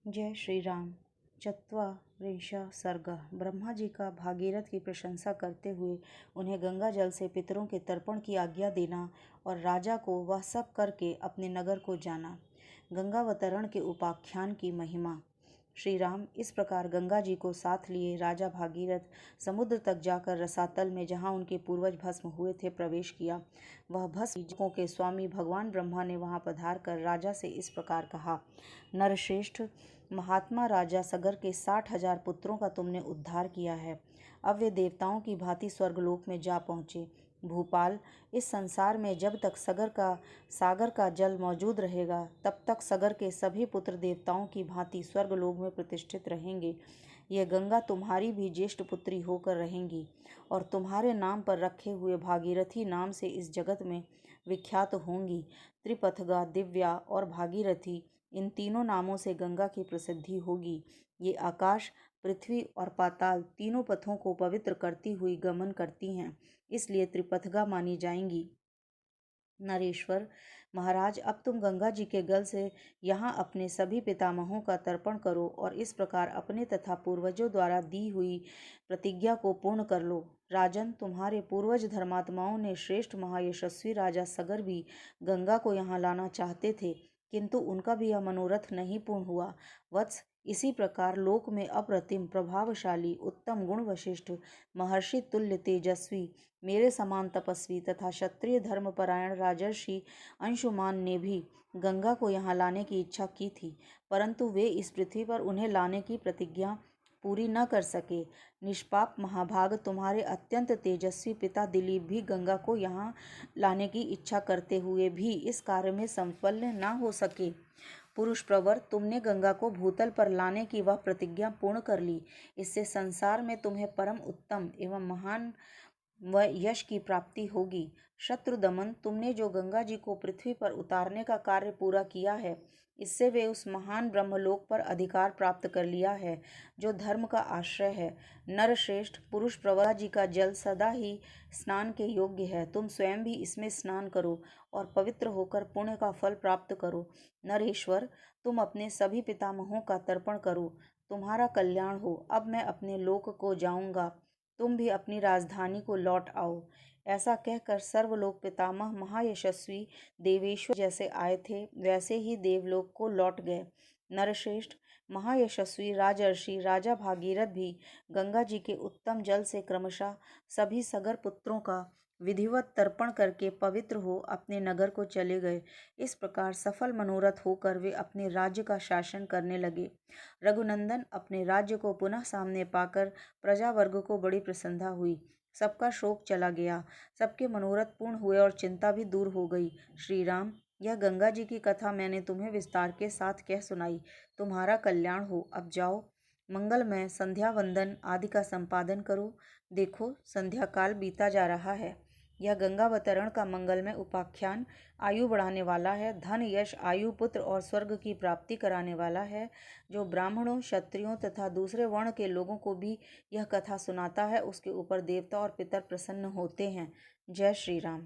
जय श्री राम। चत्वारिंशः सर्गः। ब्रह्मा जी का भागीरथ की प्रशंसा करते हुए उन्हें गंगा जल से पितरों के तर्पण की आज्ञा देना और राजा को वह सब करके अपने नगर को जाना। गंगावतरण के उपाख्यान की महिमा। श्री राम इस प्रकार गंगा जी को साथ लिए राजा भागीरथ समुद्र तक जाकर रसातल में, जहाँ उनके पूर्वज भस्म हुए थे, प्रवेश किया। वह भस्म जीवों के स्वामी भगवान ब्रह्मा ने वहाँ पधार कर राजा से इस प्रकार कहा। नरश्रेष्ठ, महात्मा राजा सगर के 60,000 पुत्रों का तुमने उद्धार किया है। अब वे देवताओं की भांति स्वर्गलोक में जा पहुँचे। भूपाल, इस संसार में जब तक सागर का जल मौजूद रहेगा, तब तक सगर के सभी पुत्र देवताओं की भांति स्वर्गलोक में प्रतिष्ठित रहेंगे। यह गंगा तुम्हारी भी ज्येष्ठ पुत्री होकर रहेंगी और तुम्हारे नाम पर रखे हुए भागीरथी नाम से इस जगत में विख्यात होंगी। त्रिपथगा, दिव्या और भागीरथी, इन तीनों नामों से गंगा की प्रसिद्धि होगी। ये आकाश, पृथ्वी और पाताल तीनों पथों को पवित्र करती हुई गमन करती हैं, इसलिए त्रिपथगा मानी जाएंगी। नरेश्वर महाराज, अब तुम गंगा जी के गल से यहाँ अपने सभी पितामहों का तर्पण करो और इस प्रकार अपने तथा पूर्वजों द्वारा दी हुई प्रतिज्ञा को पूर्ण कर लो। राजन, तुम्हारे पूर्वज धर्मात्माओं ने श्रेष्ठ महायशस्वी राजा सगर भी गंगा को यहाँ लाना चाहते थे, किंतु उनका भी यह मनोरथ नहीं पूर्ण हुआ। वत्स, इसी प्रकार लोक में अप्रतिम, प्रभावशाली, उत्तम गुण वशिष्ठ, महर्षि तुल्य तेजस्वी, मेरे समान तपस्वी तथा क्षत्रिय धर्मपरायण राजर्षि अंशुमान ने भी गंगा को यहाँ लाने की इच्छा की थी, परंतु वे इस पृथ्वी पर उन्हें लाने की प्रतिज्ञा पूरी न कर सके। निष्पाप महाभाग, तुम्हारे अत्यंत तेजस्वी पिता दिलीप भी गंगा को यहाँ लाने की इच्छा करते हुए भी इस कार्य में सफल न हो सके। पुरुष प्रवर, तुमने गंगा को भूतल पर लाने की वह प्रतिज्ञा पूर्ण कर ली। इससे संसार में तुम्हें परम उत्तम एवं महान व यश की प्राप्ति होगी। शत्रु दमन, तुमने जो गंगा जी को पृथ्वी पर उतारने का कार्य पूरा किया है, इससे वे उस महान ब्रह्मलोक पर अधिकार प्राप्त कर लिया है, जो धर्म का आश्रय है। नरश्रेष्ठ, पुरुष प्रवरा जी का जल सदा ही स्नान के योग्य है। तुम स्वयं भी इसमें स्नान करो और पवित्र होकर पुण्य का फल प्राप्त करो। नरेश्वर, तुम अपने सभी पितामहों का तर्पण करो, तुम्हारा कल्याण हो। अब मैं अपने लोक को जाऊंगा, तुम भी अपनी राजधानी को लौट आओ। ऐसा कहकर सर्वलोक पितामह महायशस्वी देवेश्वर जैसे आए थे, वैसे ही देवलोक को लौट गए। नरश्रेष्ठ, महायशस्वी राजर्षि राजा भागीरथ भी गंगा जी के उत्तम जल से क्रमशः सभी सगर पुत्रों का विधिवत तर्पण करके पवित्र हो अपने नगर को चले गए। इस प्रकार सफल मनोरथ होकर वे अपने राज्य का शासन करने लगे। रघुनंदन, अपने राज्य को पुनः सामने पाकर प्रजा वर्ग को बड़ी प्रसन्नता हुई। सबका शोक चला गया, सबके मनोरथ पूर्ण हुए और चिंता भी दूर हो गई। श्री राम, यह गंगा जी की कथा मैंने तुम्हें विस्तार के साथ कह सुनाई। तुम्हारा कल्याण हो। अब जाओ, मंगलमय संध्या वंदन आदि का संपादन करो। देखो, संध्या काल बीता जा रहा है। यह गंगावतरण का मंगलमय उपाख्यान आयु बढ़ाने वाला है, धन यश आयु पुत्र और स्वर्ग की प्राप्ति कराने वाला है। जो ब्राह्मणों, क्षत्रियों तथा दूसरे वर्ण के लोगों को भी यह कथा सुनाता है, उसके ऊपर देवता और पितर प्रसन्न होते हैं। जय श्री राम।